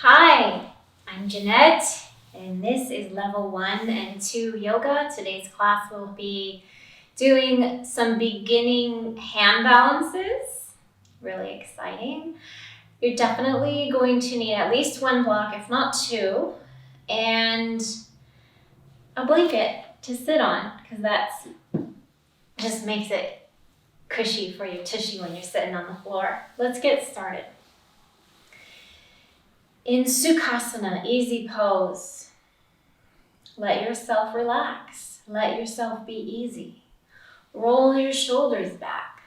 Hi, I'm Jeanette, and this is level 1 and 2 yoga. Today's class will be doing some beginning hand balances. Really exciting. You're definitely going to need at least one block, if not two, and a blanket to sit on, because that's just makes it cushy for your tushy when you're sitting on the floor. Let's get started. In Sukhasana, easy pose, let yourself relax. Let yourself be easy. Roll your shoulders back.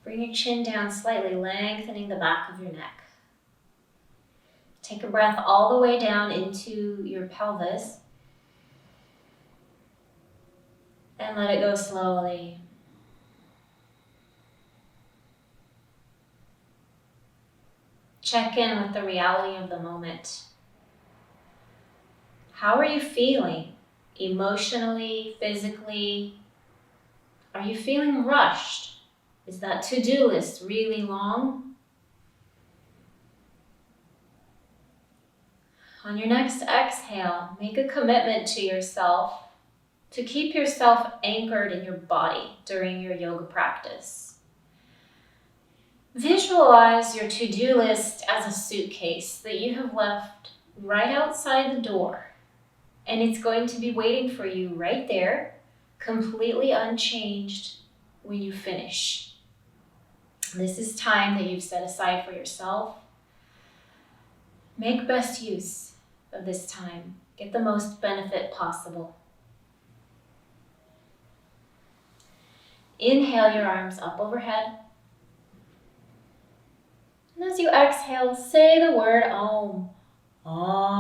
Bring your chin down slightly, lengthening the back of your neck. Take a breath all the way down into your pelvis and let it go slowly. Check in with the reality of the moment. How are you feeling? Emotionally, physically? Are you feeling rushed? Is that to-do list really long? On your next exhale, make a commitment to yourself to keep yourself anchored in your body during your yoga practice. Visualize your to-do list as a suitcase that you have left right outside the door, and it's going to be waiting for you right there, completely unchanged when you finish. This is time that you've set aside for yourself. Make best use of this time. Get the most benefit possible. Inhale your arms up overhead. And as you exhale, say the word Om. Om.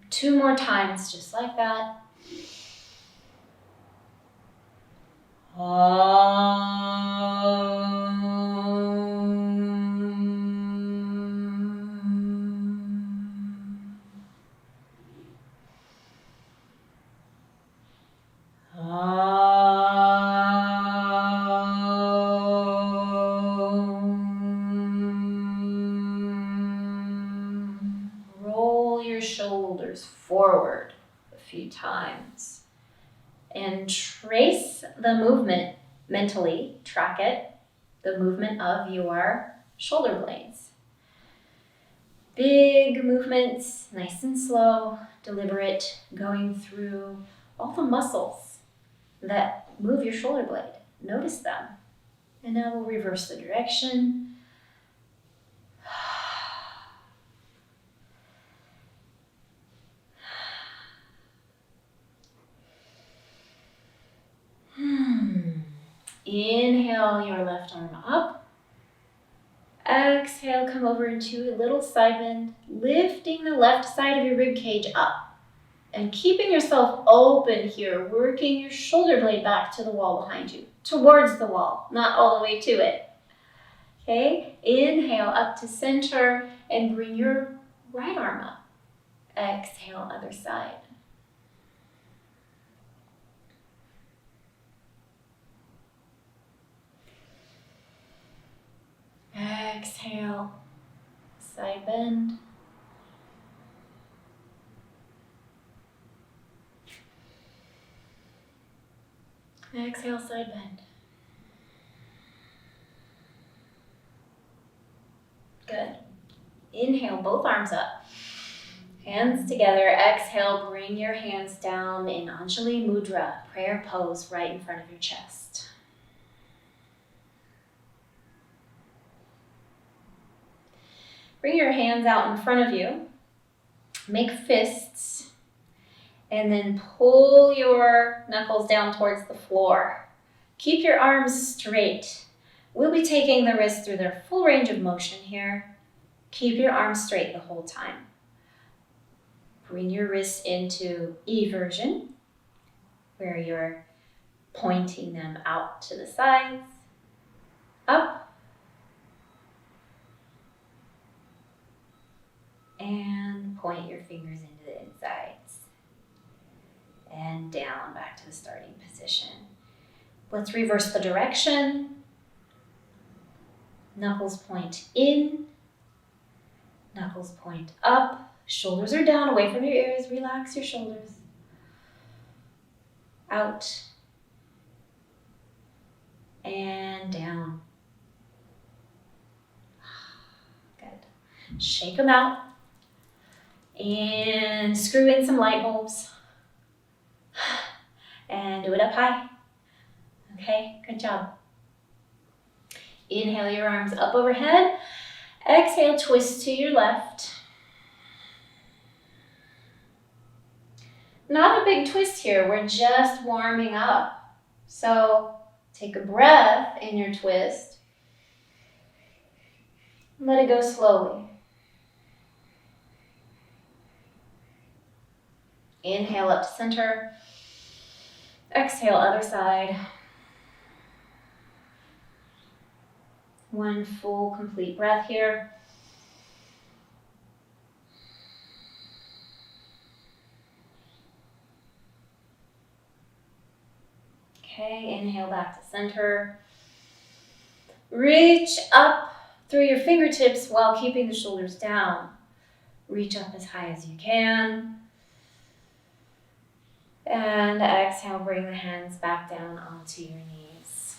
2 more times, just like that. Roll your shoulders forward a few times and trace the movement mentally, track it, the movement of your shoulder blades. Big movements, nice and slow, deliberate, going through all the muscles that move your shoulder blade. Notice them. And now we'll reverse the direction. Inhale your left arm up. Exhale, come over into a little side bend, lifting the left side of your rib cage up and keeping yourself open here, working your shoulder blade back to the wall behind you, towards the wall, not all the way to it. Okay, inhale up to center and bring your right arm up. Exhale, other side. Exhale, side bend. Exhale, side bend. Good. Inhale, both arms up. Hands together. Exhale, bring your hands down in Anjali Mudra, prayer pose right in front of your chest. Bring your hands out in front of you. Make fists. And then pull your knuckles down towards the floor. Keep your arms straight. We'll be taking the wrists through their full range of motion here. Keep your arms straight the whole time. Bring your wrists into eversion, where you're pointing them out to the sides, up, and point your fingers into the insides. And down, back to the starting position. Let's reverse the direction. Knuckles point in, knuckles point up. Shoulders are down, away from your ears. Relax your shoulders. Out. And down. Good. Shake them out. And screw in some light bulbs. And do it up high. Okay, good job. Inhale your arms up overhead. Exhale, twist to your left. Not a big twist here, we're just warming up. So take a breath in your twist. Let it go slowly. Inhale up to center. Exhale, other side. One full, complete breath here. Okay, inhale back to center. Reach up through your fingertips while keeping the shoulders down. Reach up as high as you can. And exhale, bring the hands back down onto your knees.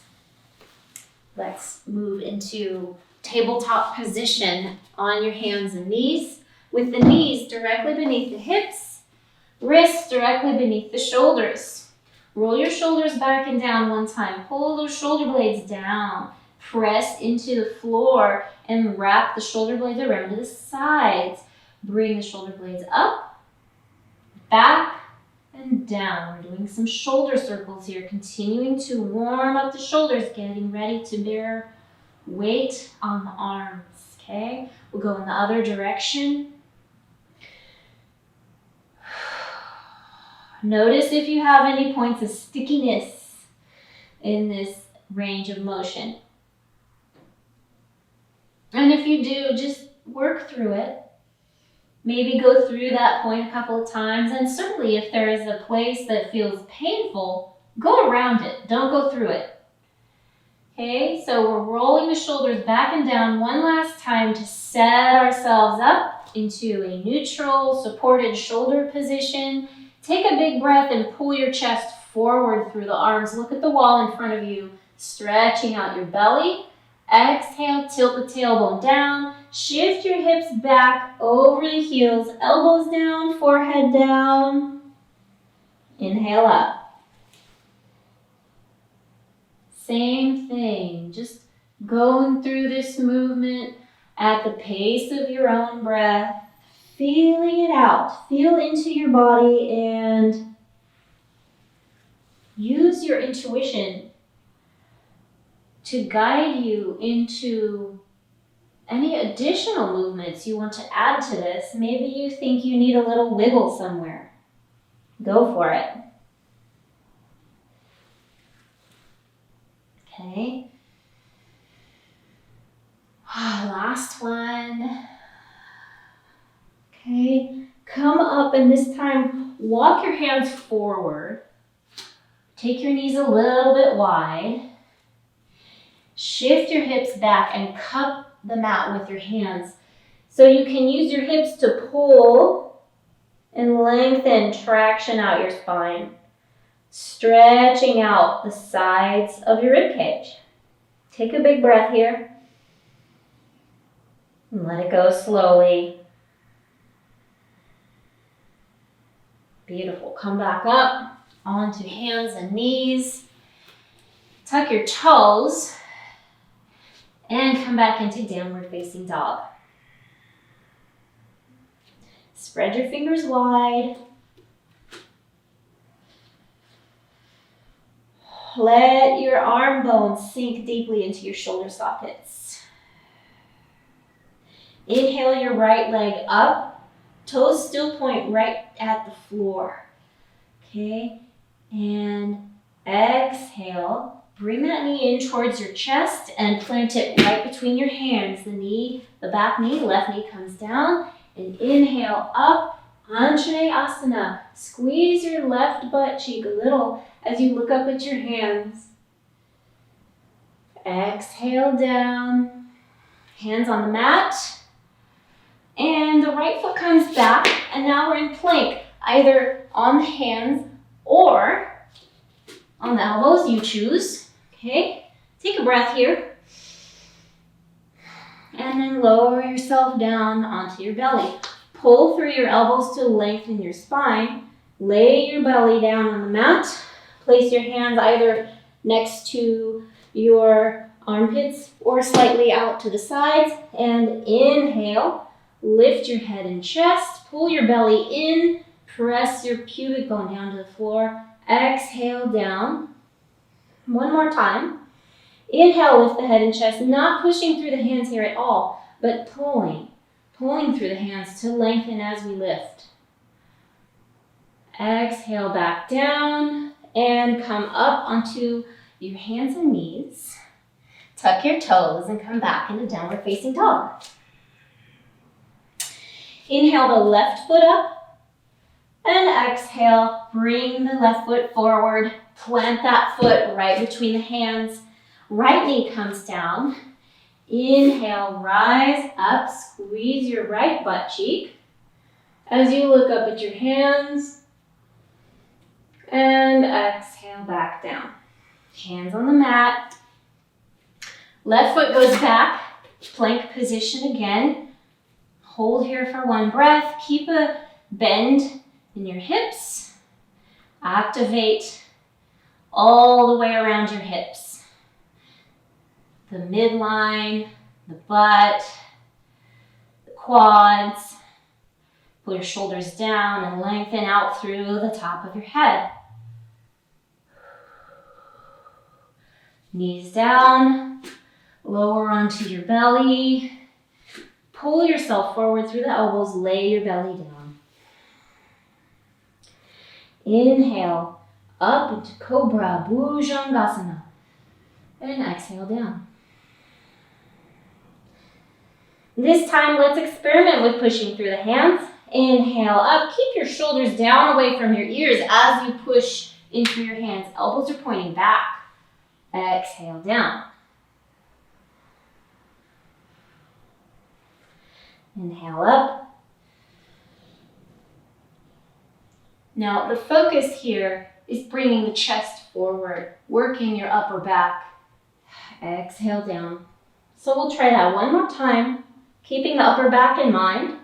Let's move into tabletop position on your hands and knees, with the knees directly beneath the hips, wrists directly beneath the shoulders. Roll your shoulders back and down one time. Pull those shoulder blades down. Press into the floor and wrap the shoulder blades around to the sides. Bring the shoulder blades up, back, and down. We're doing some shoulder circles here, continuing to warm up the shoulders, getting ready to bear weight on the arms, okay? We'll go in the other direction. Notice if you have any points of stickiness in this range of motion. And if you do, just work through it. Maybe go through that point a couple of times, and certainly if there is a place that feels painful, go around it, don't go through it. Okay, so we're rolling the shoulders back and down one last time to set ourselves up into a neutral, supported shoulder position. Take a big breath and pull your chest forward through the arms. Look at the wall in front of you, stretching out your belly. Exhale, tilt the tailbone down. Shift your hips back over the heels, elbows down, forehead down. Inhale up. Same thing, just going through this movement at the pace of your own breath, feeling it out. Feel into your body and use your intuition to guide you into any additional movements you want to add to this. Maybe you think you need a little wiggle somewhere. Go for it. Okay. Last one. Okay. Come up, and this time walk your hands forward. Take your knees a little bit wide. Shift your hips back and cup the mat with your hands. So you can use your hips to pull and lengthen, traction out your spine. Stretching out the sides of your ribcage. Take a big breath here. And let it go slowly. Beautiful. Come back up onto hands and knees. Tuck your toes. And come back into downward facing dog. Spread your fingers wide. Let your arm bones sink deeply into your shoulder sockets. Inhale your right leg up. Toes still point right at the floor. Okay? And exhale. Bring that knee in towards your chest and plant it right between your hands. The back knee, left knee comes down. And inhale up, Anjaneyasana. Squeeze your left butt cheek a little as you look up at your hands. Exhale down. Hands on the mat. And the right foot comes back, and now we're in plank, either on the hands or on the elbows, you choose. Okay, take a breath here. And then lower yourself down onto your belly. Pull through your elbows to lengthen your spine. Lay your belly down on the mat. Place your hands either next to your armpits or slightly out to the sides. And inhale, lift your head and chest. Pull your belly in. Press your pubic bone down to the floor. Exhale down. One more time. Inhale, lift the head and chest, not pushing through the hands here at all, but pulling through the hands to lengthen as we lift. Exhale back down and come up onto your hands and knees. Tuck your toes and come back into downward facing dog. Inhale the left foot up and exhale, bring the left foot forward. Plant that foot right between the hands. Right knee comes down. Inhale, rise up, squeeze your right butt cheek. As you look up at your hands. And exhale back down. Hands on the mat. Left foot goes back. Plank position again. Hold here for one breath. Keep a bend in your hips. Activate all the way around your hips. The midline, the butt, the quads. Pull your shoulders down and lengthen out through the top of your head. Knees down, lower onto your belly. Pull yourself forward through the elbows, lay your belly down. Inhale, up into Cobra, Bhujangasana. And exhale down. This time, let's experiment with pushing through the hands. Inhale up. Keep your shoulders down away from your ears as you push into your hands. Elbows are pointing back. Exhale down. Inhale up. Now, the focus here is bringing the chest forward, working your upper back. Exhale down. So we'll try that one more time. Keeping the upper back in mind.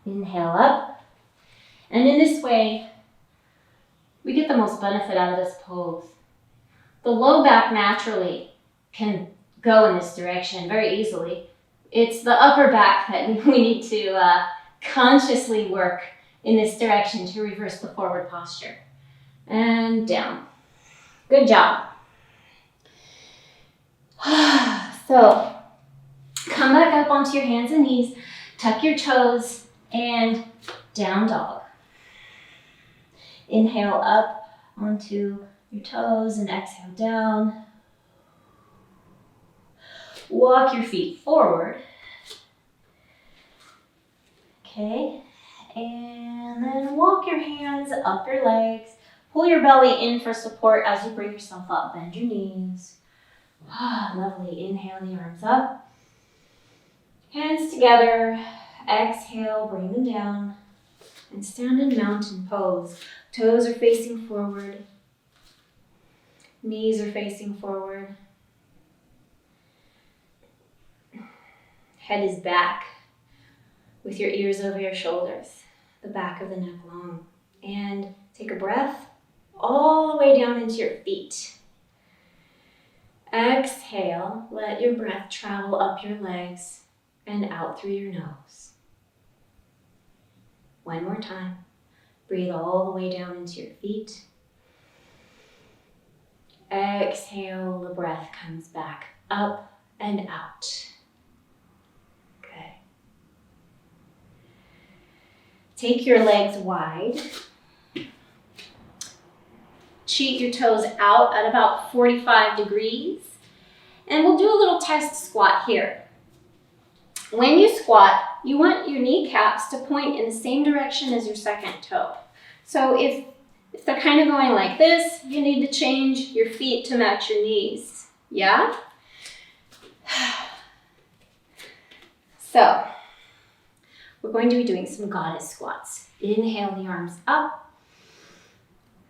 Inhale up. And in this way, we get the most benefit out of this pose. The low back naturally can go in this direction very easily. It's the upper back that we need to consciously work in this direction to reverse the forward posture. And down. Good job. So, come back up onto your hands and knees, tuck your toes, and down dog. Inhale up onto your toes and exhale down. Walk your feet forward. Okay, and then walk your hands up your legs. Pull your belly in for support as you bring yourself up. Bend your knees. Lovely. Inhale the arms up. Hands together. Exhale, bring them down. And stand in mountain pose. Toes are facing forward. Knees are facing forward. Head is back with your ears over your shoulders. The back of the neck long. And take a breath all the way down into your feet. Exhale, let your breath travel up your legs and out through your nose. One more time. Breathe all the way down into your feet. Exhale, the breath comes back up and out. Good. Take your legs wide. Cheat your toes out at about 45 degrees. And we'll do a little test squat here. When you squat, you want your kneecaps to point in the same direction as your second toe. So if they're kind of going like this, you need to change your feet to match your knees. Yeah? So, we're going to be doing some goddess squats. Inhale the arms up.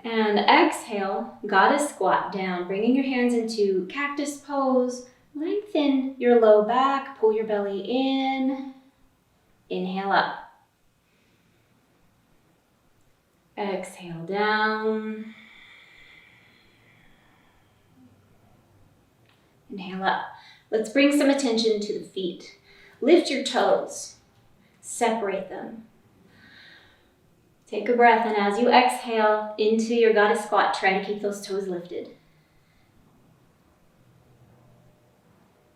And exhale, goddess squat down, bringing your hands into cactus pose. Lengthen your low back, pull your belly in. Inhale up. Exhale down. Inhale up. Let's bring some attention to the feet. Lift your toes. Separate them. Take a breath, and as you exhale into your goddess squat, try to keep those toes lifted.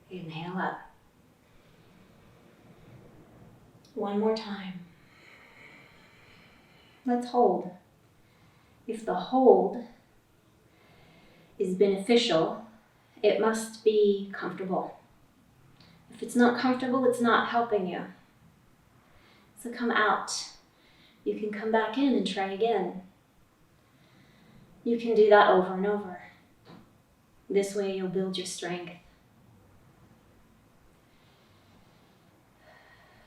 Inhale up. One more time. Let's hold. If the hold is beneficial, it must be comfortable. If it's not comfortable, it's not helping you. So come out. You can come back in and try again. You can do that over and over. This way you'll build your strength.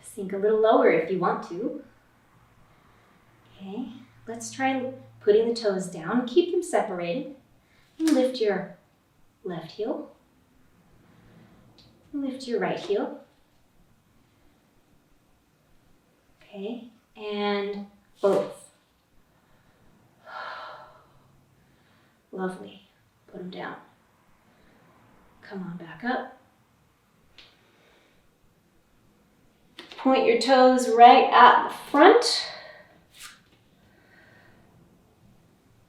Sink a little lower if you want to. Okay, let's try putting the toes down. Keep them separated. And lift your left heel. Lift your right heel. Okay, and both. Lovely. Put them down. Come on back up. Point your toes right at the front.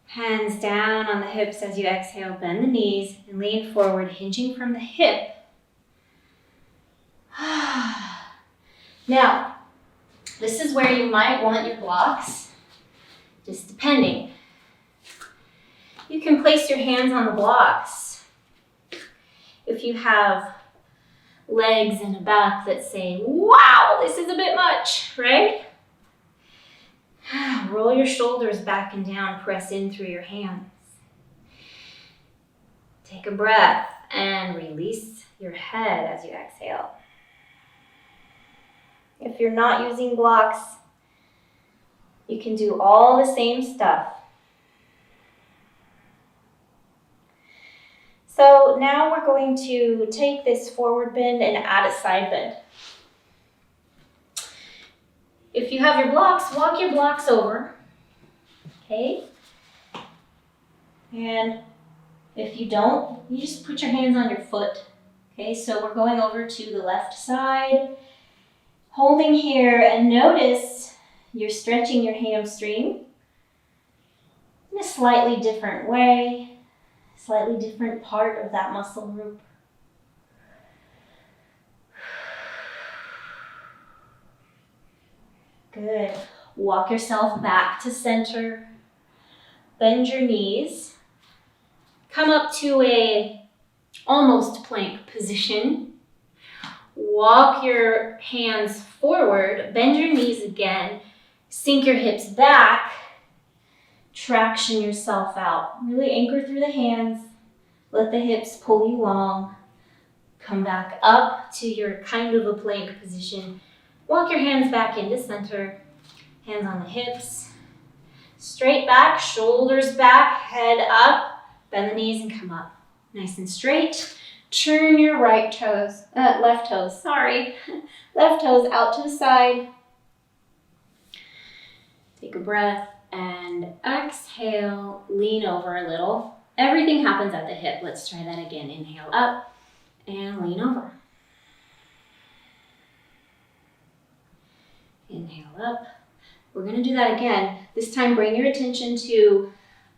Hands down on the hips as you exhale. Bend the knees and lean forward, hinging from the hip. Now, this is where you might want your blocks, just depending. You can place your hands on the blocks. If you have legs and a back that say, wow, this is a bit much, right? Roll your shoulders back and down, press in through your hands. Take a breath and release your head as you exhale. If you're not using blocks, you can do all the same stuff. So now we're going to take this forward bend and add a side bend. If you have your blocks, walk your blocks over, okay? And if you don't, you just put your hands on your foot, okay? So we're going over to the left side, holding here, and notice you're stretching your hamstring in a slightly different way, slightly different part of that muscle group. Good. Walk yourself back to center. Bend your knees. Come up to a almost plank position. Walk your hands forward. Bend your knees again. Sink your hips back. Traction yourself out. Really anchor through the hands. Let the hips pull you long. Come back up to your kind of a plank position. Walk your hands back into center. Hands on the hips. Straight back, shoulders back, head up. Bend the knees and come up. Nice and straight. Turn your left toes out to the side. Take a breath and exhale. Lean over a little. Everything happens at the hip. Let's try that again. Inhale up and lean over. Inhale up. We're going to do that again. This time bring your attention to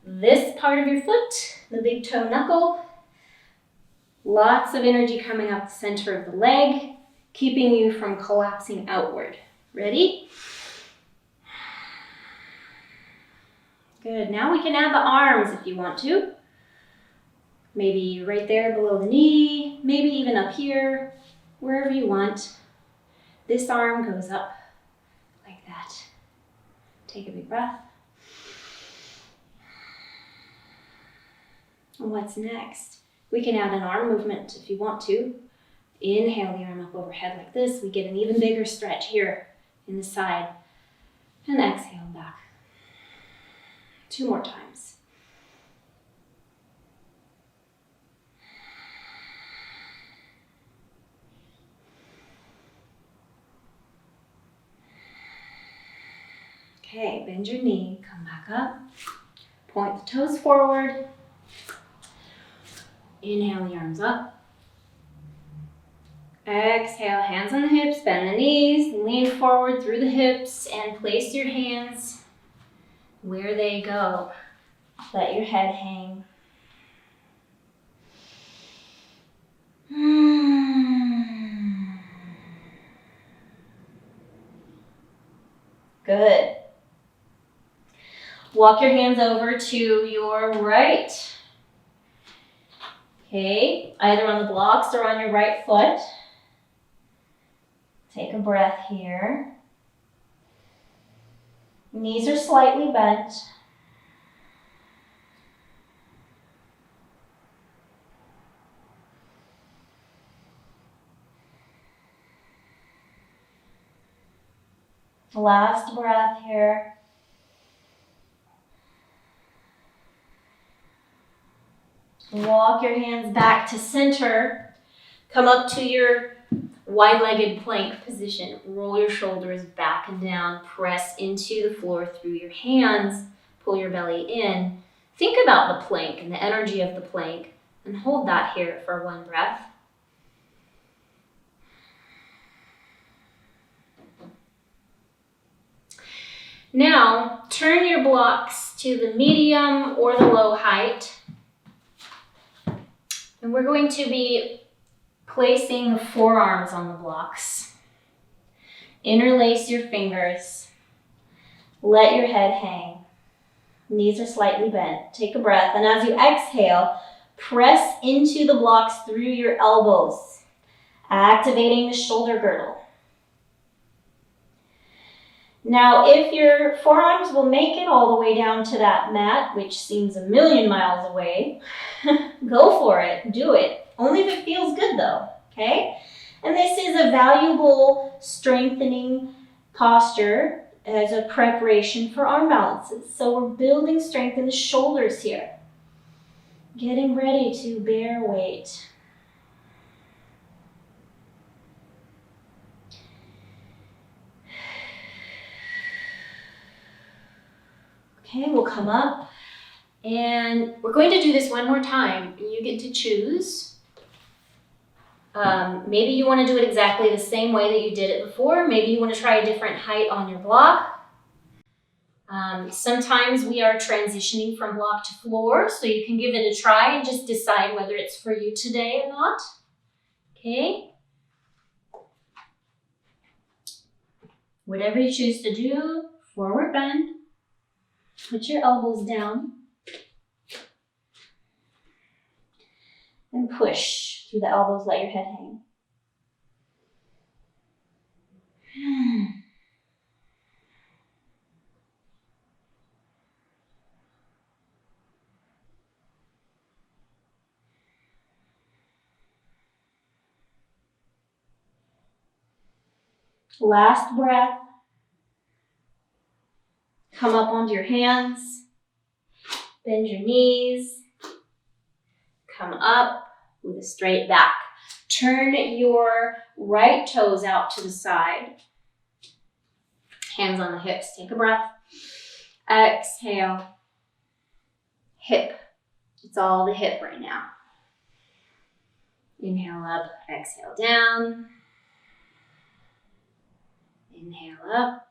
this part of your foot, the big toe knuckle. Lots of energy coming up the center of the leg, keeping you from collapsing outward. Ready? Good. Now we can add the arms if you want to. Maybe right there below the knee, maybe even up here, wherever you want. This arm goes up like that. Take a big breath. And what's next? We can add an arm movement if you want to. Inhale the arm up overhead like this. We get an even bigger stretch here in the side. And exhale back. 2 more times. Okay, bend your knee, come back up. Point the toes forward. Inhale the arms up. Exhale, hands on the hips, bend the knees, lean forward through the hips, and place your hands where they go. Let your head hang. Good. Walk your hands over to your right. Okay, either on the blocks or on your right foot. Take a breath here. Knees are slightly bent. Last breath here. Walk your hands back to center. Come up to your wide-legged plank position. Roll your shoulders back and down. Press into the floor through your hands. Pull your belly in. Think about the plank and the energy of the plank, and hold that here for 1 breath. Now, turn your blocks to the medium or the low height. And we're going to be placing the forearms on the blocks. Interlace your fingers. Let your head hang. Knees are slightly bent. Take a breath, and as you exhale, press into the blocks through your elbows, activating the shoulder girdle. Now, if your forearms will make it all the way down to that mat, which seems a million miles away, go for it, do it. Only if it feels good though, okay? And this is a valuable strengthening posture as a preparation for arm balances. So we're building strength in the shoulders here. Getting ready to bear weight. Okay, we'll come up and we're going to do this one more time. You get to choose. Maybe you want to do it exactly the same way that you did it before. Maybe you want to try a different height on your block. Sometimes we are transitioning from block to floor, so you can give it a try and just decide whether it's for you today or not. Okay? Whatever you choose to do, forward bend. Put your elbows down. And push through the elbows, let your head hang. Last breath. Come up onto your hands. Bend your knees. Come up with a straight back. Turn your right toes out to the side. Hands on the hips. Take a breath. Exhale. Hip. It's all the hip right now. Inhale up. Exhale down. Inhale up.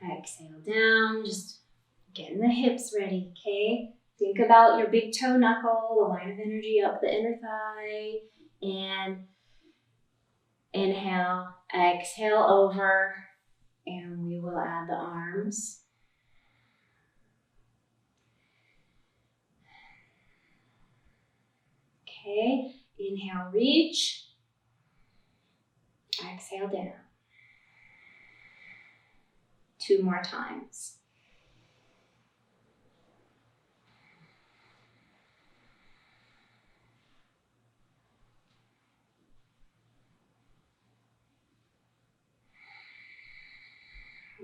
Exhale down. Just getting the hips ready, okay? Think about your big toe knuckle, the line of energy up the inner thigh, and inhale, exhale over, and we will add the arms. Okay, inhale, reach, exhale down. 2 more times.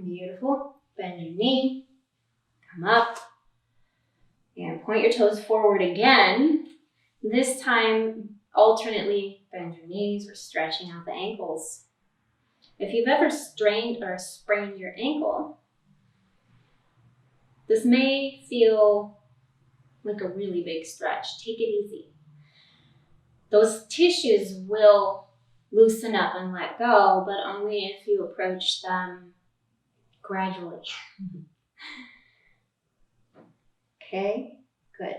Beautiful. Bend your knee. Come up. And point your toes forward again. This time, alternately bend your knees. We're stretching out the ankles. If you've ever strained or sprained your ankle, this may feel like a really big stretch. Take it easy. Those tissues will loosen up and let go, but only if you approach them gradually. Okay, good.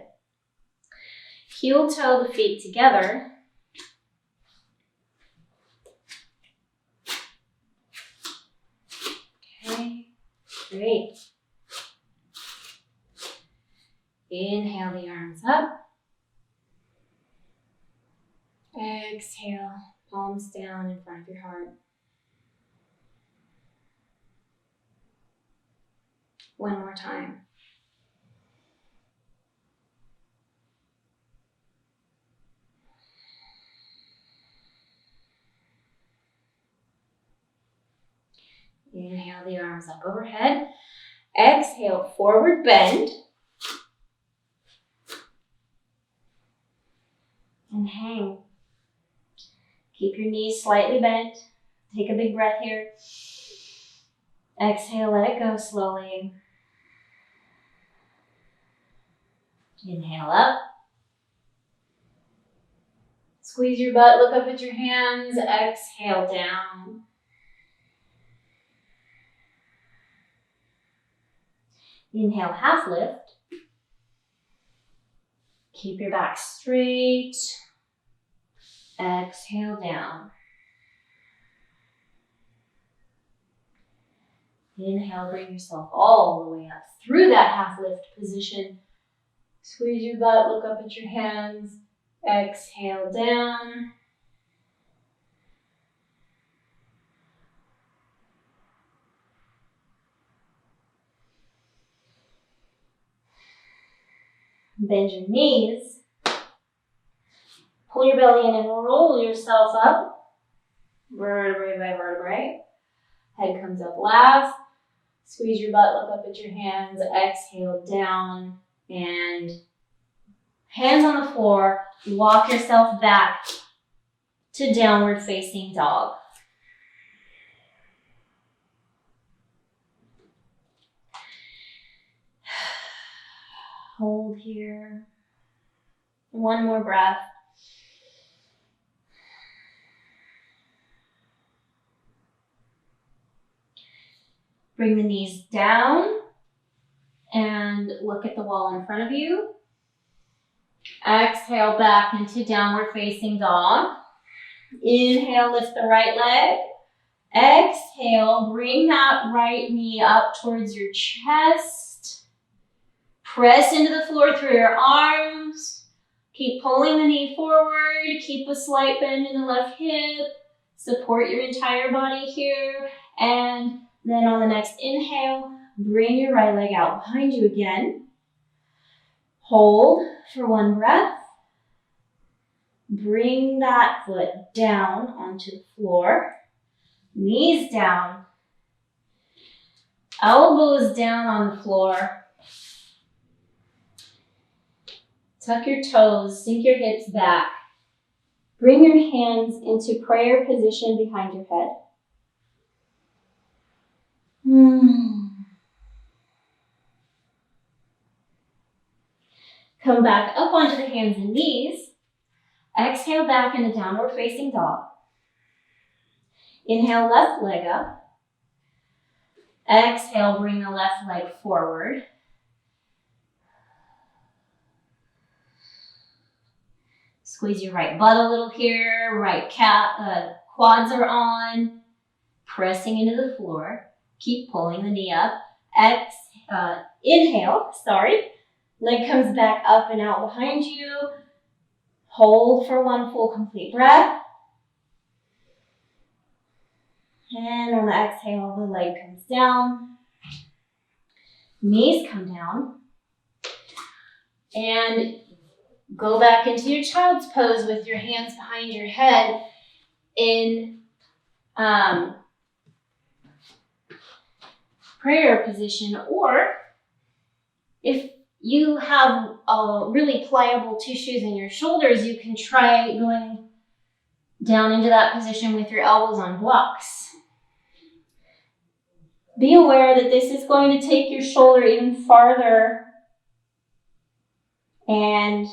Heel toe the feet together. Okay, great. Inhale the arms up. Exhale, palms down in front of your heart. One more time. Inhale the arms up overhead. Exhale, forward bend. And hang. Keep your knees slightly bent. Take a big breath here. Exhale, let it go slowly. Inhale up. Squeeze your butt, look up at your hands. Exhale down. Inhale, half lift. Keep your back straight. Exhale down. Inhale, bring yourself all the way up through that half lift position. Squeeze your butt, look up at your hands. Exhale down. Bend your knees. Pull your belly in and roll yourself up. Vertebrae by vertebrae. Head comes up last. Squeeze your butt, look up at your hands. Exhale down. And hands on the floor. Walk yourself back to downward facing dog. Hold here. One more breath. Bring the knees down and look at the wall in front of you. Exhale back into downward facing dog. Inhale, lift the right leg. Exhale, bring that right knee up towards your chest. Press into the floor through your arms. Keep pulling the knee forward. Keep a slight bend in the left hip. Support your entire body here. And then on the next inhale, bring your right leg out behind you again. Hold for one breath. Bring that foot down onto the floor. Knees down. Elbows down on the floor. Tuck your toes, sink your hips back. Bring your hands into prayer position behind your head. Come back up onto the hands and knees. Exhale back into downward facing dog. Inhale, left leg up. Exhale, bring the left leg forward. Squeeze your right butt a little here. Right quads are on. Pressing into the floor. Keep pulling the knee up. Inhale, leg comes back up and out behind you. Hold for one full complete breath. And on the exhale, the leg comes down. Knees come down. And go back into your child's pose with your hands behind your head in prayer position, or if you have really pliable tissues in your shoulders, you can try going down into that position with your elbows on blocks. Be aware that this is going to take your shoulder even farther, and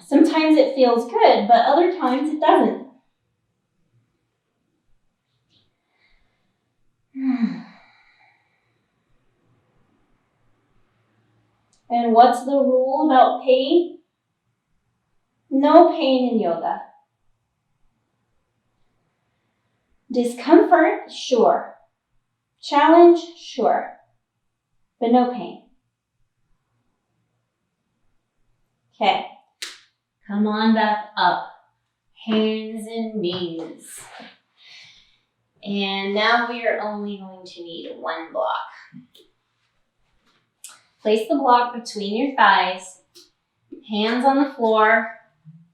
sometimes it feels good, but other times it doesn't. And what's the rule about pain? No pain in yoga. Discomfort, sure. Challenge, sure. But no pain. Okay. Come on back up. Hands and knees. And now we are only going to need one block. Place the block between your thighs, hands on the floor,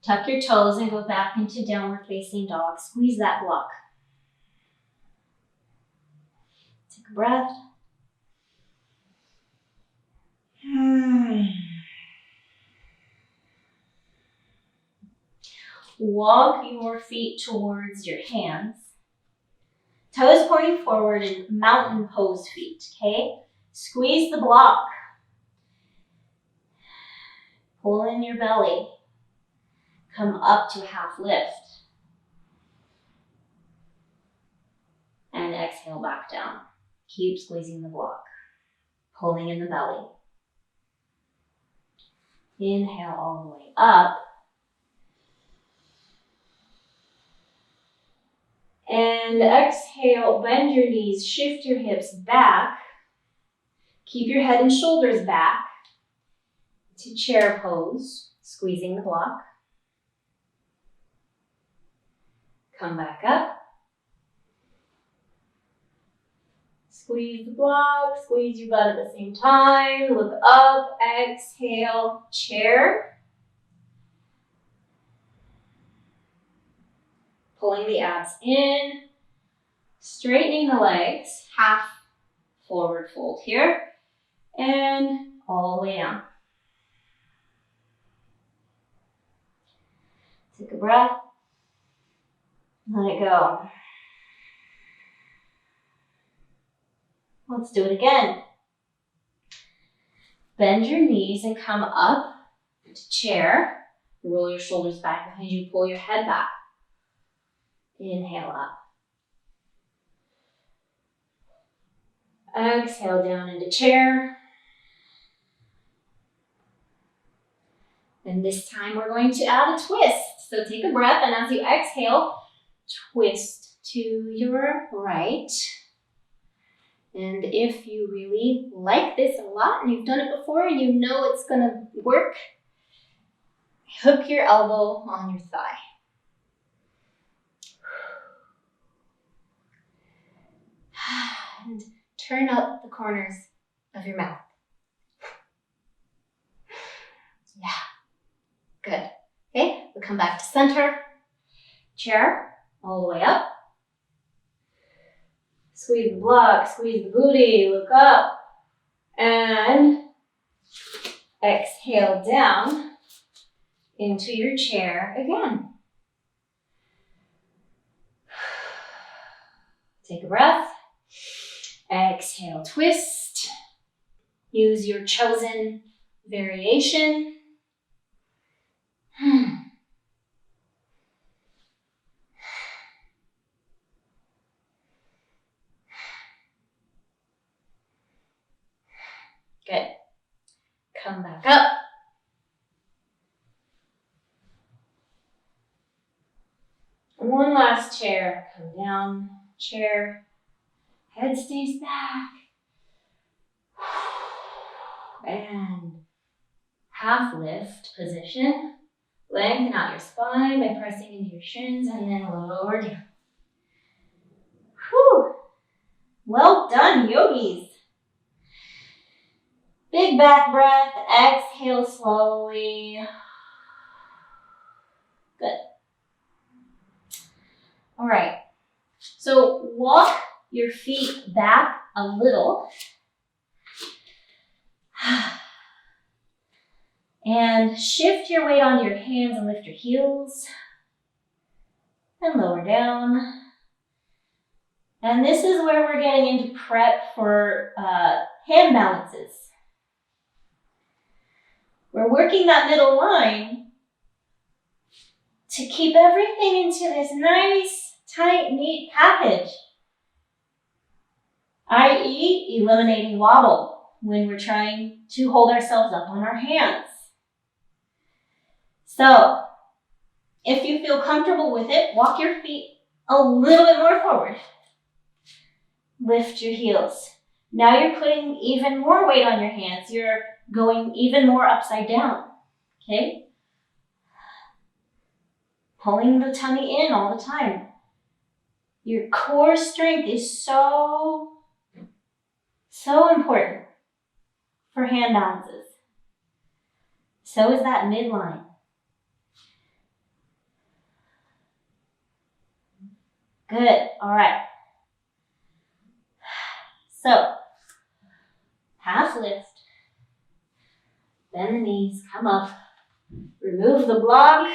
tuck your toes and go back into downward facing dog. Squeeze that block. Take a breath. Walk your feet towards your hands. Toes pointing forward in mountain pose feet, okay? Squeeze the block. Pull in your belly. Come up to half lift. And exhale back down. Keep squeezing the block. Pulling in the belly. Inhale all the way up. And exhale, bend your knees, shift your hips back. Keep your head and shoulders back to chair pose, squeezing the block. Come back up. Squeeze the block, squeeze your butt at the same time. Look up, exhale, chair. Pulling the abs in, straightening the legs, half forward fold here, and all the way down. Take a breath, let it go. Let's do it again. Bend your knees and come up to chair. Roll your shoulders back behind you, pull your head back. Inhale up. Exhale down into chair. And this time we're going to add a twist. So take a breath, and as you exhale, twist to your right. And if you really like this a lot and you've done it before and you know it's gonna work, hook your elbow on your thigh. And turn up the corners of your mouth. Yeah, good. Okay, we'll come back to center. Chair, all the way up. Squeeze the block, squeeze the booty, look up. And exhale down into your chair again. Take a breath. Exhale, twist. Use your chosen variation. Good. Come back up. One last chair. Come down, chair. Head stays back. And half lift position. Lengthen out your spine by pressing into your shins and then lower down. Whew. Well done, yogis. Big back breath. Exhale slowly. Good. All right. So walk your feet back a little. And shift your weight onto your hands and lift your heels. And lower down. And this is where we're getting into prep for hand balances. We're working that middle line to keep everything into this nice, tight, neat package, i.e. eliminating wobble when we're trying to hold ourselves up on our hands. So, if you feel comfortable with it, walk your feet a little bit more forward. Lift your heels. Now you're putting even more weight on your hands. You're going even more upside down, okay? Pulling the tummy in all the time. Your core strength is so important for hand balances. So is that midline. Good, all right. So, half lift. Bend the knees, come up. Remove the block.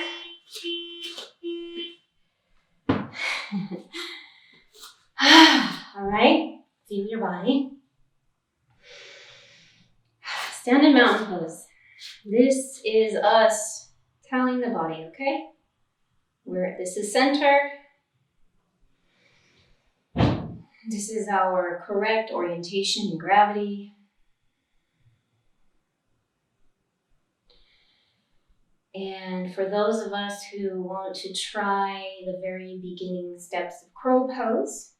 All right, feel your body. Stand in mountain pose. This is us telling the body, okay? This is center. This is our correct orientation and gravity. And for those of us who want to try the very beginning steps of crow pose,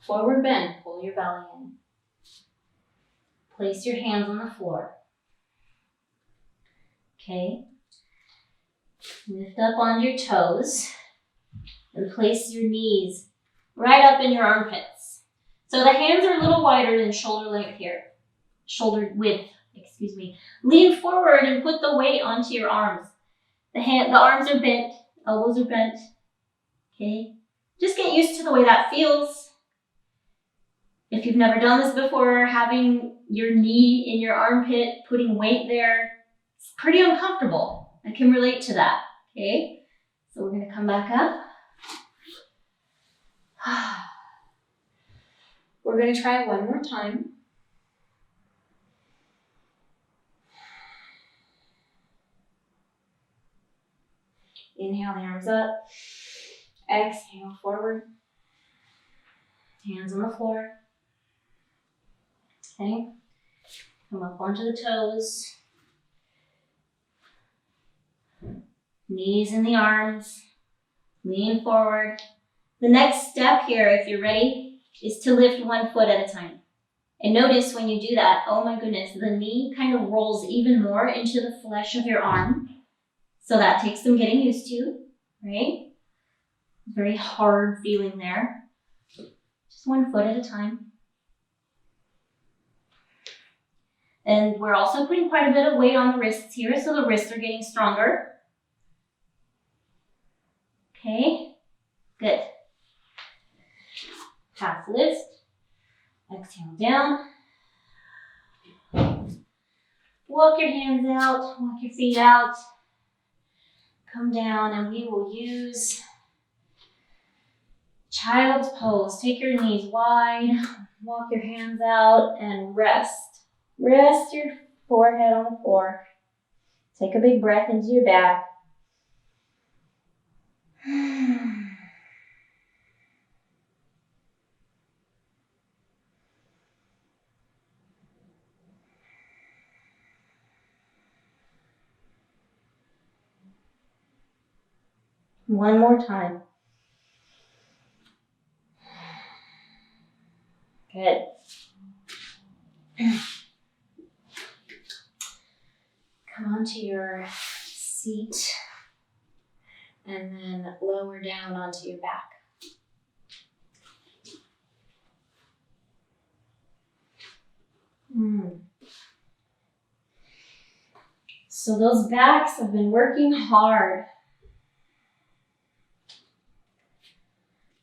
forward bend, pull your belly in. Place your hands on the floor. Okay. Lift up on your toes and place your knees right up in your armpits. So the hands are a little wider than shoulder length here. Shoulder width, excuse me. Lean forward and put the weight onto your arms. The arms are bent, elbows are bent. Okay. Just get used to the way that feels. If you've never done this before, having your knee in your armpit, putting weight there, it's pretty uncomfortable. I can relate to that, okay? So we're gonna come back up. We're gonna try one more time. Inhale the arms up. Exhale forward. Hands on the floor. Okay. Come up onto the toes. Knees in the arms. Lean forward. The next step here, if you're ready, is to lift one foot at a time. And notice when you do that, oh my goodness, the knee kind of rolls even more into the flesh of your arm. So that takes some getting used to, right? Very hard feeling there. Just one foot at a time. And we're also putting quite a bit of weight on the wrists here, so the wrists are getting stronger. Okay, good. Half lift. Exhale down. Walk your hands out, walk your feet out. Come down and we will use child's pose. Take your knees wide, walk your hands out and rest. Rest your forehead on the floor. Take a big breath into your back. One more time. Good. Come onto your seat and then lower down onto your back. So those backs have been working hard.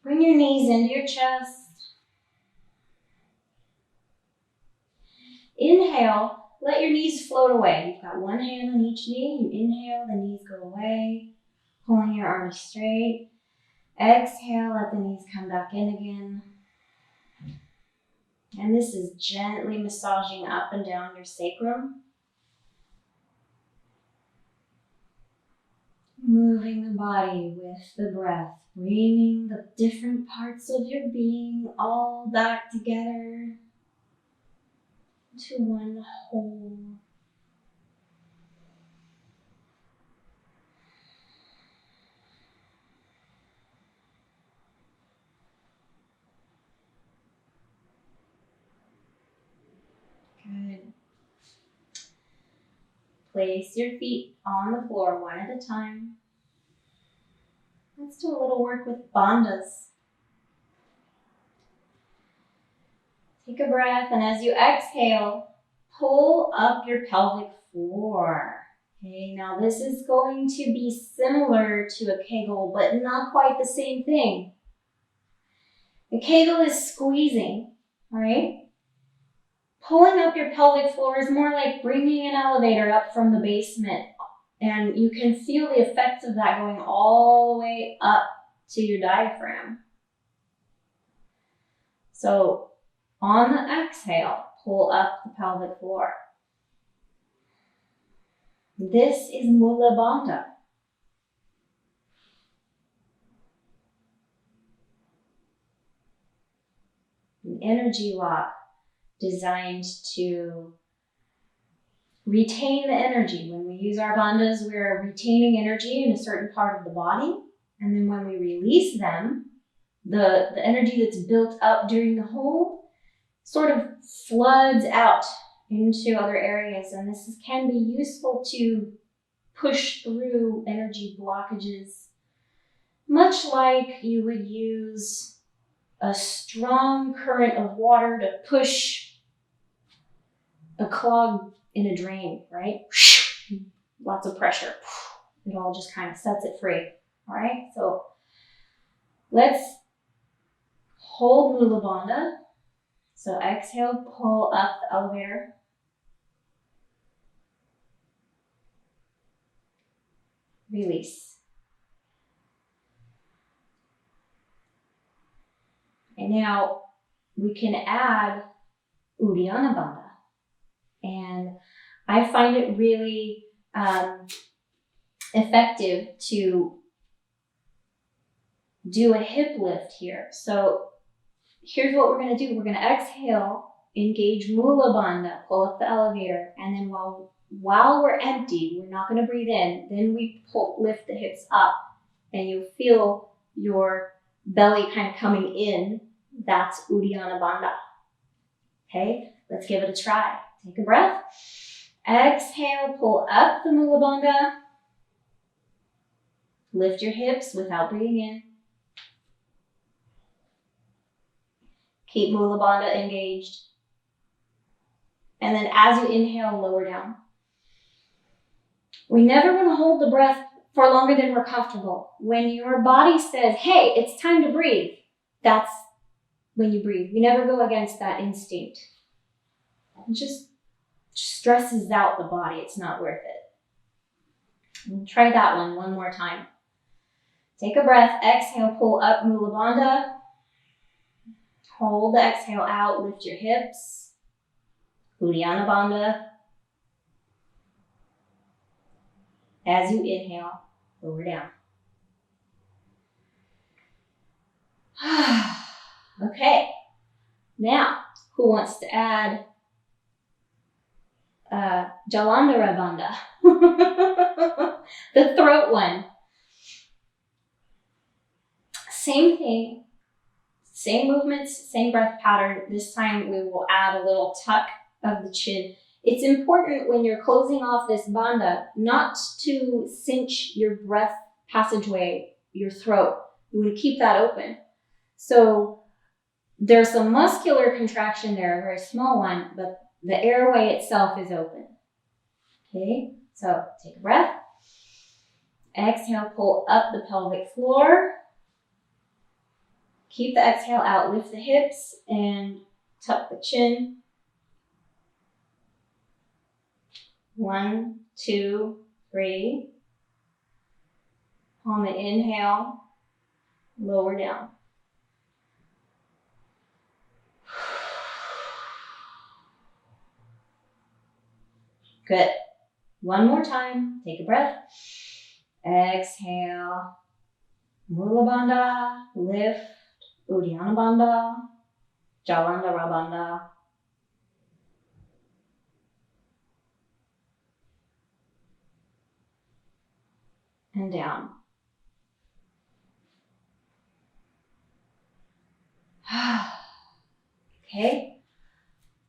Bring your knees into your chest. Inhale, let your knees float away. You've got one hand on each knee. You inhale, the knees go away, pulling your arms straight. Exhale, let the knees come back in again. And this is gently massaging up and down your sacrum. Moving the body with the breath, bringing the different parts of your being all back together to one whole. Good. Place your feet on the floor one at a time. Let's do a little work with bandhas. Take a breath, and as you exhale, pull up your pelvic floor. Okay, now this is going to be similar to a Kegel, but not quite the same thing. The Kegel is squeezing, all right? Pulling up your pelvic floor is more like bringing an elevator up from the basement, and you can feel the effects of that going all the way up to your diaphragm. So on the exhale, pull up the pelvic floor. This is Mula Bandha. An energy lock designed to retain the energy. When we use our bandhas, we're retaining energy in a certain part of the body. And then when we release them, the energy that's built up during the hold sort of floods out into other areas. And this can be useful to push through energy blockages, much like you would use a strong current of water to push a clog in a drain, right? Lots of pressure. It all just kind of sets it free. All right, so let's hold Mula Bandha. So exhale, pull up the elevator. Release. And now we can add Uddiyana Bandha. And I find it really effective to do a hip lift here. So here's what we're going to do. We're going to exhale, engage Mula Bandha, pull up the elevator, and then while we're empty, we're not going to breathe in, then we lift the hips up, and you feel your belly kind of coming in. That's Uddiyana Bandha. Okay, let's give it a try. Take a breath. Exhale, pull up the Mula Bandha. Lift your hips without breathing in. Keep Mula Bandha engaged. And then as you inhale, lower down. We never want to hold the breath for longer than we're comfortable. When your body says, hey, it's time to breathe, that's when you breathe. We never go against that instinct. It just stresses out the body. It's not worth it. And try that one more time. Take a breath. Exhale, pull up Mula Bandha. Hold the exhale out. Lift your hips. Uddiyana Bandha. As you inhale, lower down. Okay. Now, who wants to add Jalandhara Bandha? The throat one. Same thing, same movements, same breath pattern. This time we will add a little tuck of the chin. It's important when you're closing off this bandha not to cinch your breath passageway, your throat. You want to keep that open. So there's a muscular contraction there, a very small one, but the airway itself is open. Okay, So take a breath. Exhale, pull up the pelvic floor. Keep the exhale out, lift the hips and tuck the chin. 1, 2, 3. On the inhale, lower down. Good. One more time. Take a breath. Exhale. Mula Bandha. Lift. Uddiyana Bandha. Jalandhara Bandha. And down. Okay.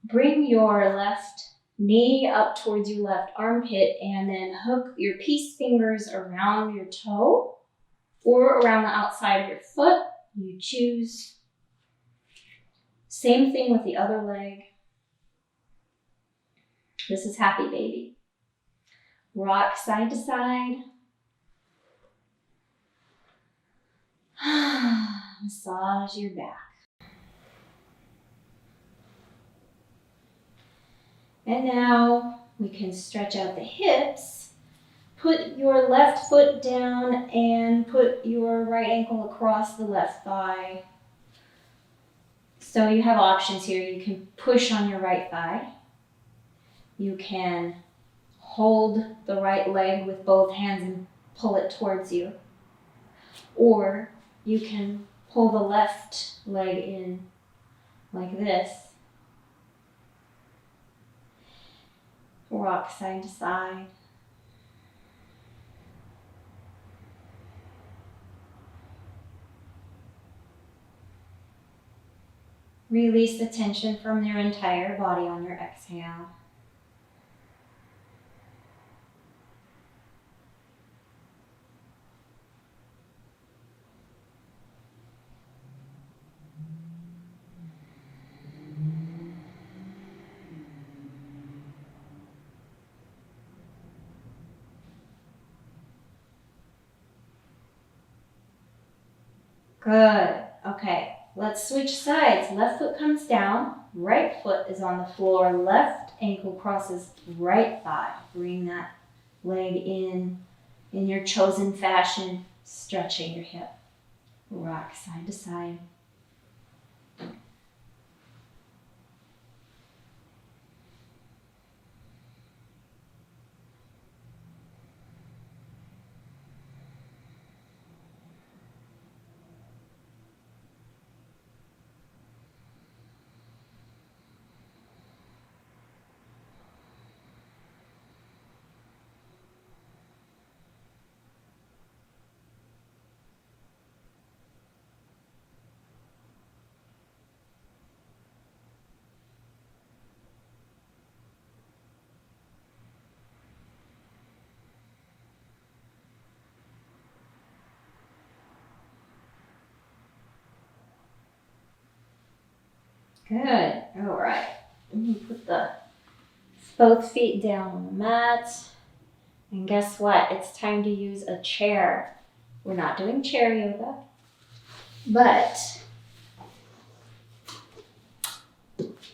Bring your left knee up towards your left armpit and then hook your peace fingers around your toe or around the outside of your foot. You choose. Same thing with the other leg. This is happy baby. Rock side to side. Massage your back. And now we can stretch out the hips. Put your left foot down and put your right ankle across the left thigh. So you have options here. You can push on your right thigh. You can hold the right leg with both hands and pull it towards you. Or you can pull the left leg in like this. Rock side to side. Release the tension from your entire body on your exhale. Good. Okay, let's switch sides. Left foot comes down, right foot is on the floor, left ankle crosses right thigh. Bring that leg in your chosen fashion, stretching your hip. Rock side to side. Good. All right. Let me put both feet down on the mat. And guess what? It's time to use a chair. We're not doing chair yoga, but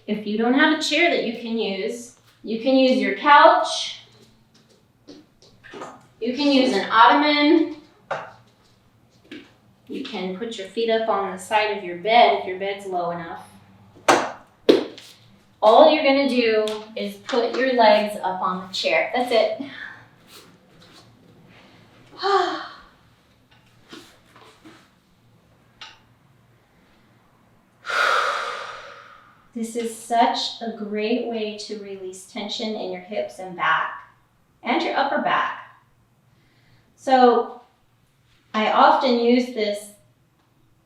if you don't have a chair that you can use your couch. You can use an ottoman. You can put your feet up on the side of your bed if your bed's low enough. All you're going to do is put your legs up on the chair. That's it. This is such a great way to release tension in your hips and back and your upper back. So I often use this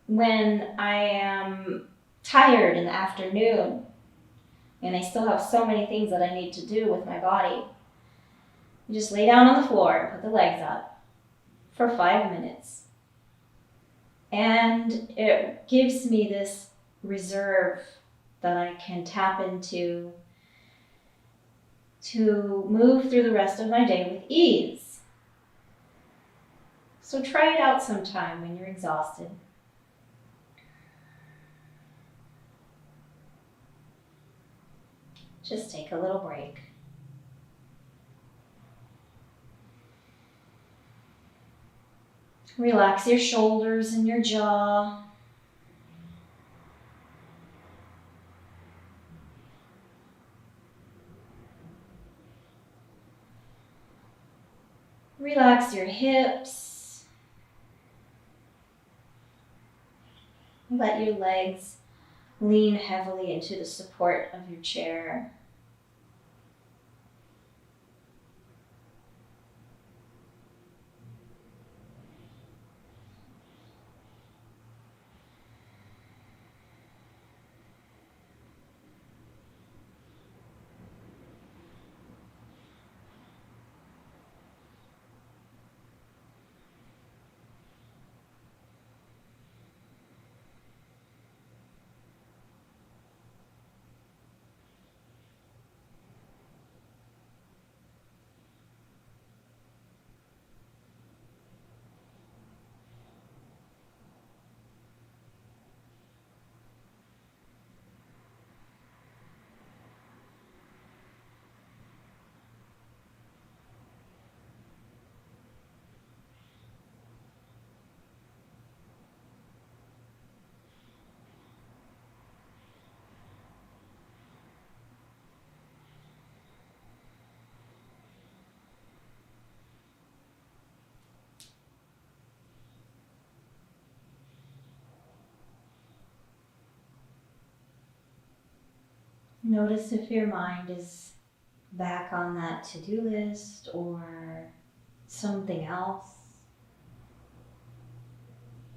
when I am tired in the afternoon and I still have so many things that I need to do with my body. You just lay down on the floor and put the legs up for 5 minutes. And it gives me this reserve that I can tap into to move through the rest of my day with ease. So try it out sometime when you're exhausted. Just take a little break. Relax your shoulders and your jaw. Relax your hips. Let your legs lean heavily into the support of your chair. Notice if your mind is back on that to-do list or something else.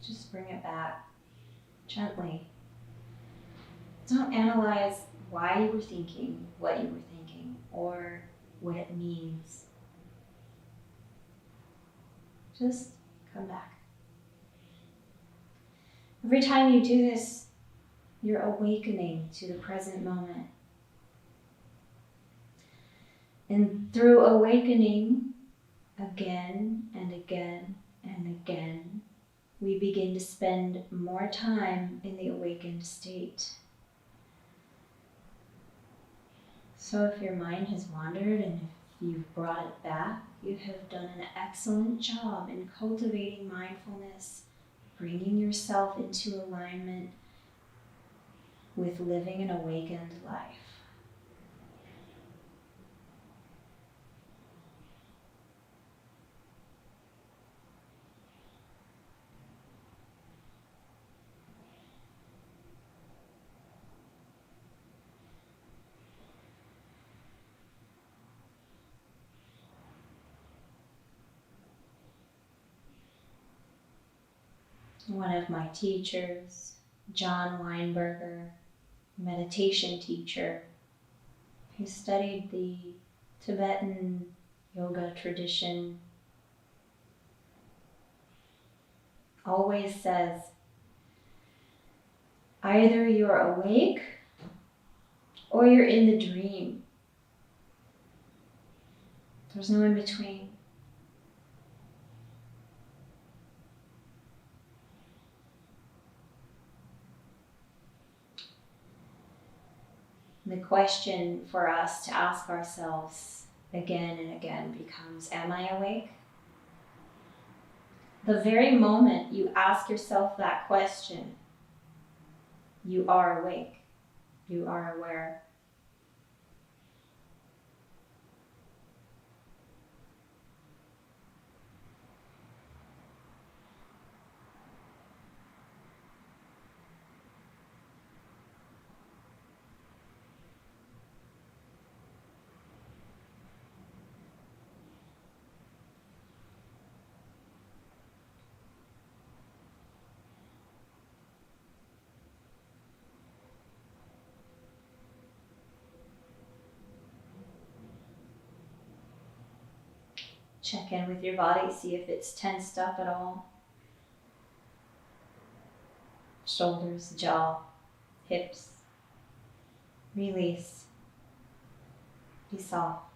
Just bring it back gently. Don't analyze why you were thinking what you were thinking or what it means. Just come back. Every time you do this, you're awakening to the present moment. And through awakening again and again and again, we begin to spend more time in the awakened state. So if your mind has wandered and if you've brought it back, you have done an excellent job in cultivating mindfulness, bringing yourself into alignment with living an awakened life. One of my teachers, John Weinberger, meditation teacher, who studied the Tibetan yoga tradition, always says, either you're awake or you're in the dream. There's no in between. The question for us to ask ourselves again and again becomes, am I awake? The very moment you ask yourself that question, you are awake. You are aware. Check in with your body, see if it's tensed up at all. Shoulders, jaw, hips. Release. Be soft.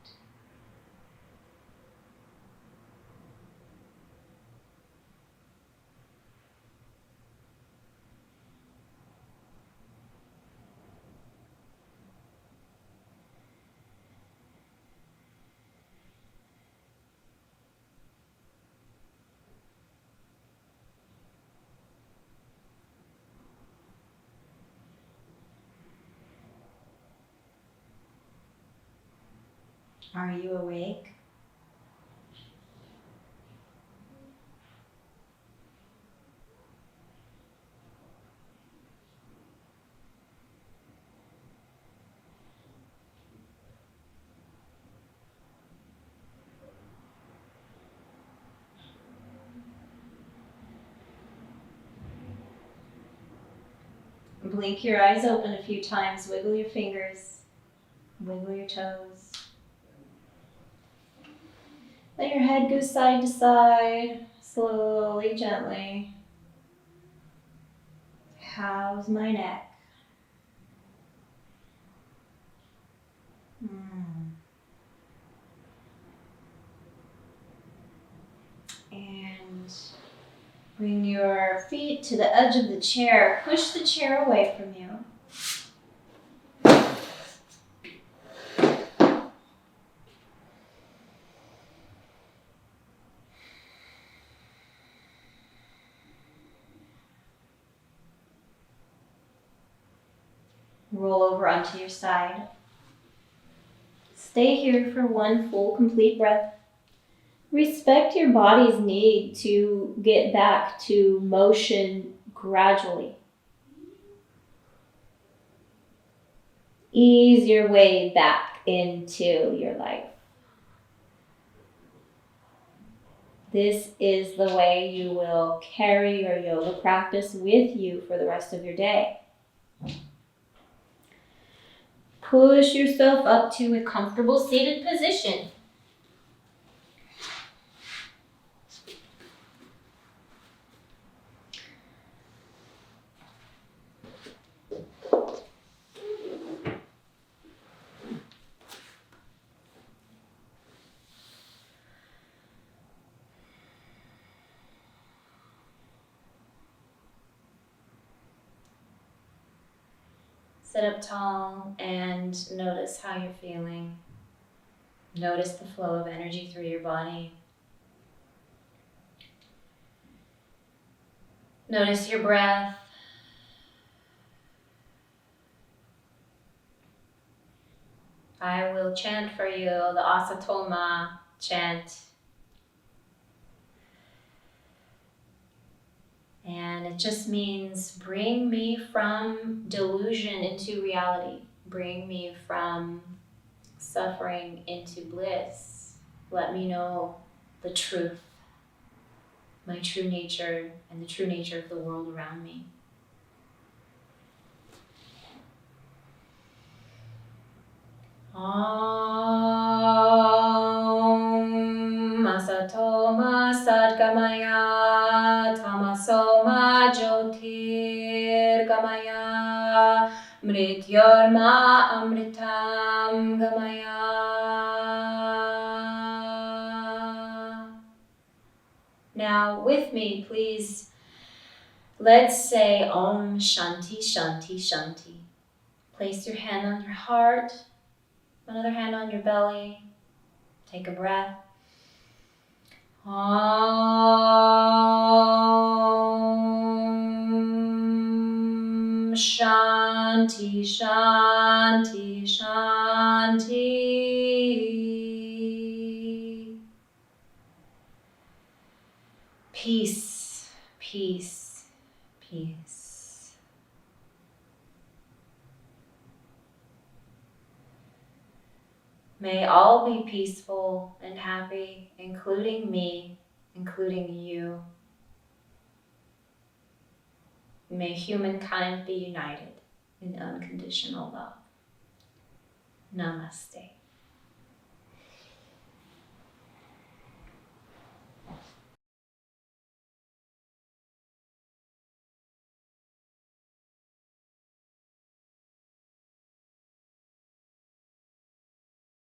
Are you awake? Blink your eyes open a few times, wiggle your fingers, wiggle your toes. Let your head go side to side, slowly, gently. How's my neck? And bring your feet to the edge of the chair. Push the chair away from you. Roll over onto your side. Stay here for one full, complete breath. Respect your body's need to get back to motion gradually. Ease your way back into your life. This is the way you will carry your yoga practice with you for the rest of your day. Push yourself up to a comfortable seated position. Sit up tall and notice how you're feeling. Notice the flow of energy through your body. Notice your breath. I will chant for you the Asatoma chant. And it just means bring me from delusion into reality. Bring me from suffering into bliss. Let me know the truth, my true nature, and the true nature of the world around me. Om Asatoma Sadgamaya Tamasoma Jyotirgamaya Mrityorma Amritam Gamaya. Now with me, please, let's say Om Shanti Shanti Shanti. Place your hand on your heart, another hand on your belly. Take a breath. Om Shanti Shanti Shanti. Peace, peace, peace. May all be peaceful and happy, including me, including you. May humankind be united in unconditional love. Namaste.